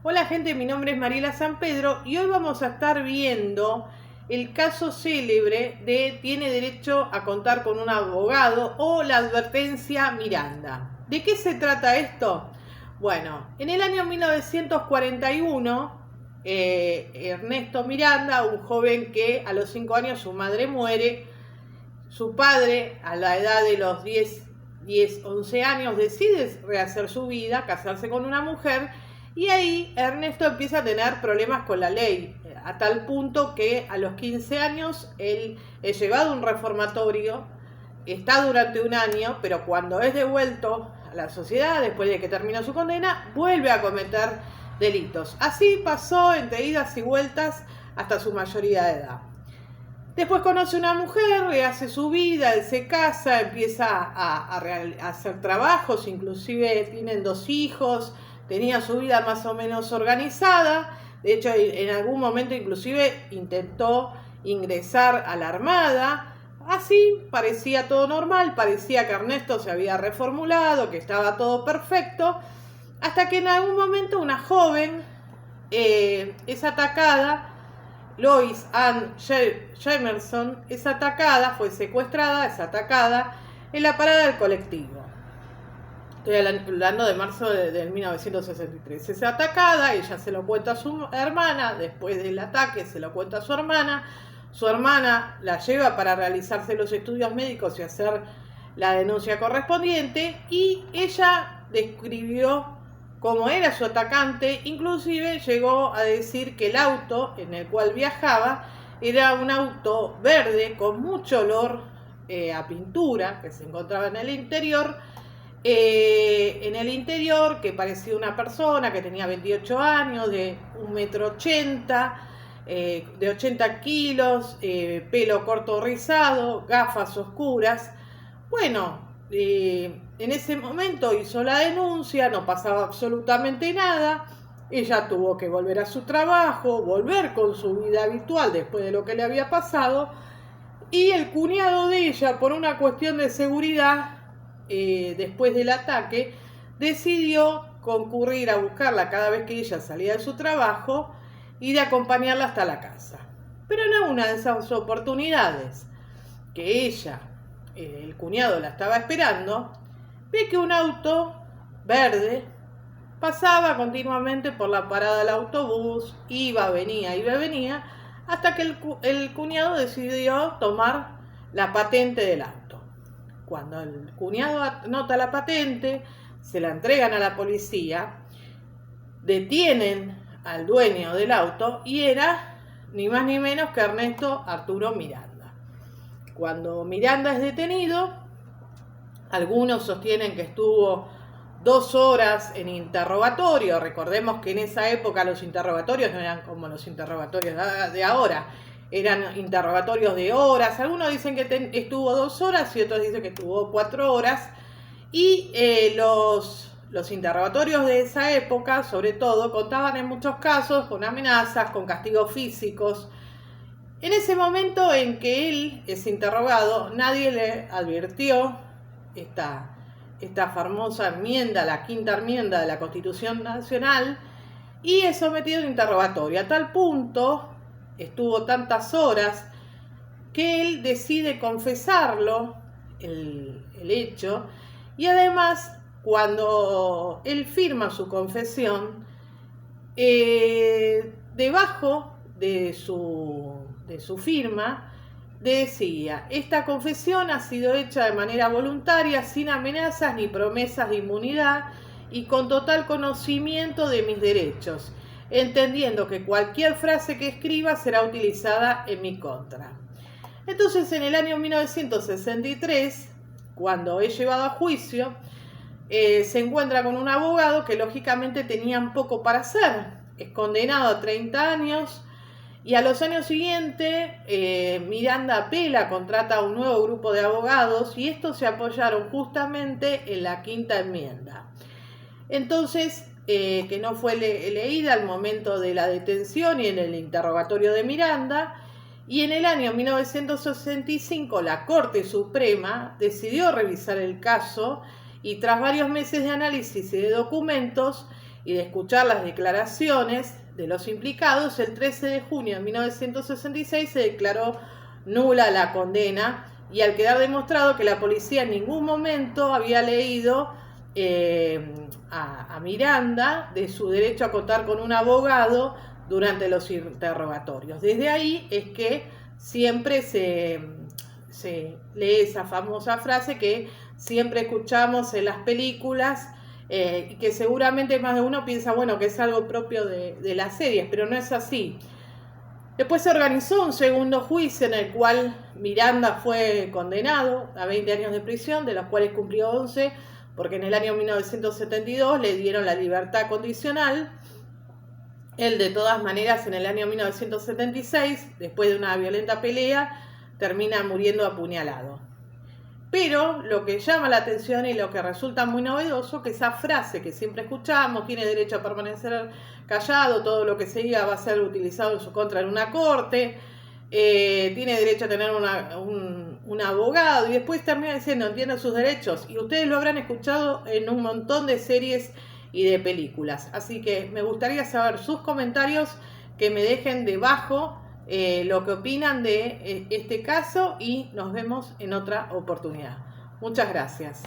Hola gente, mi nombre es Mariela San Pedro y hoy vamos a estar viendo el caso célebre de tiene derecho a contar con un abogado o la advertencia Miranda. ¿De qué se trata esto? Bueno, en el año 1941, Ernesto Miranda, un joven que a los 5 años su madre muere, su padre a la edad de los 11 años decide rehacer su vida, casarse con una mujer. Y ahí Ernesto empieza a tener problemas con la ley, a tal punto que a los 15 años él es llevado a un reformatorio, está durante un año, pero cuando es devuelto a la sociedad, después de que termina su condena, vuelve a cometer delitos. Así pasó entre idas y vueltas hasta su mayoría de edad. Después conoce una mujer, hace su vida, él se casa, empieza a hacer trabajos, inclusive tienen 2 hijos, tenía su vida más o menos organizada. De hecho, en algún momento inclusive intentó ingresar a la Armada. Así parecía todo normal, parecía que Ernesto se había reformulado, que estaba todo perfecto, hasta que en algún momento una joven es atacada. Lois Ann Jamerson es atacada, fue secuestrada, es atacada en la parada del colectivo. Estoy hablando de marzo del 1963. Es atacada, ella se lo cuenta a su hermana, después del ataque se lo cuenta a su hermana la lleva para realizarse los estudios médicos y hacer la denuncia correspondiente, y ella describió cómo era su atacante, inclusive llegó a decir que el auto en el cual viajaba era un auto verde con mucho olor a pintura que se encontraba en el interior, que parecía una persona que tenía 28 años, de 1,80 m, de 80 kilos, pelo corto rizado, gafas oscuras. Bueno, en ese momento hizo la denuncia, no pasaba absolutamente nada. Ella tuvo que volver a su trabajo, volver con su vida habitual después de lo que le había pasado. Y el cuñado de ella, por una cuestión de seguridad, después del ataque, decidió concurrir a buscarla cada vez que ella salía de su trabajo y de acompañarla hasta la casa. Pero en una de esas oportunidades que ella, el cuñado, la estaba esperando, ve que un auto verde pasaba continuamente por la parada del autobús, iba, venía, hasta que el cuñado decidió tomar la patente del auto. Cuando el cuñado anota la patente, se la entregan a la policía, detienen al dueño del auto y era ni más ni menos que Ernesto Arturo Miranda. Cuando Miranda es detenido, algunos sostienen que estuvo 2 horas en interrogatorio. Recordemos que en esa época los interrogatorios no eran como los interrogatorios de ahora, eran interrogatorios de horas. Algunos dicen que estuvo 2 horas y otros dicen que estuvo 4 horas. Y los interrogatorios de esa época, sobre todo, contaban en muchos casos con amenazas, con castigos físicos. En ese momento en que él es interrogado, nadie le advirtió esta famosa enmienda, la 5ª enmienda de la Constitución Nacional, y es sometido a un interrogatorio. A tal punto estuvo tantas horas que él decide confesarlo, el hecho, y además cuando él firma su confesión, debajo de su firma decía: esta confesión ha sido hecha de manera voluntaria, sin amenazas ni promesas de inmunidad y con total conocimiento de mis derechos, entendiendo que cualquier frase que escriba será utilizada en mi contra. Entonces, en el año 1963, cuando es llevado a juicio, se encuentra con un abogado que lógicamente tenían poco para hacer. Es condenado a 30 años y a los años siguientes Miranda apela, contrata a un nuevo grupo de abogados y estos se apoyaron justamente en la 5ª enmienda. Entonces, que no fue leída al momento de la detención y en el interrogatorio de Miranda. Y en el año 1965 la Corte Suprema decidió revisar el caso y tras varios meses de análisis y de documentos y de escuchar las declaraciones de los implicados, el 13 de junio de 1966 se declaró nula la condena, y al quedar demostrado que la policía en ningún momento había leído a Miranda de su derecho a contar con un abogado durante los interrogatorios. Desde ahí es que siempre se lee esa famosa frase que siempre escuchamos en las películas, y que seguramente más de uno piensa, bueno, que es algo propio de las series, pero no es así. Después se organizó un segundo juicio en el cual Miranda fue condenado a 20 años de prisión, de los cuales cumplió 11, porque en el año 1972 le dieron la libertad condicional. Él, de todas maneras, en el año 1976, después de una violenta pelea, termina muriendo apuñalado. Pero lo que llama la atención y lo que resulta muy novedoso, que esa frase que siempre escuchamos, tiene derecho a permanecer callado, todo lo que se diga va a ser utilizado en su contra en una corte, tiene derecho a tener un abogado, y después termina diciendo, entiende sus derechos, y ustedes lo habrán escuchado en un montón de series y de películas. Así que me gustaría saber sus comentarios, que me dejen debajo lo que opinan de este caso, y nos vemos en otra oportunidad. Muchas gracias.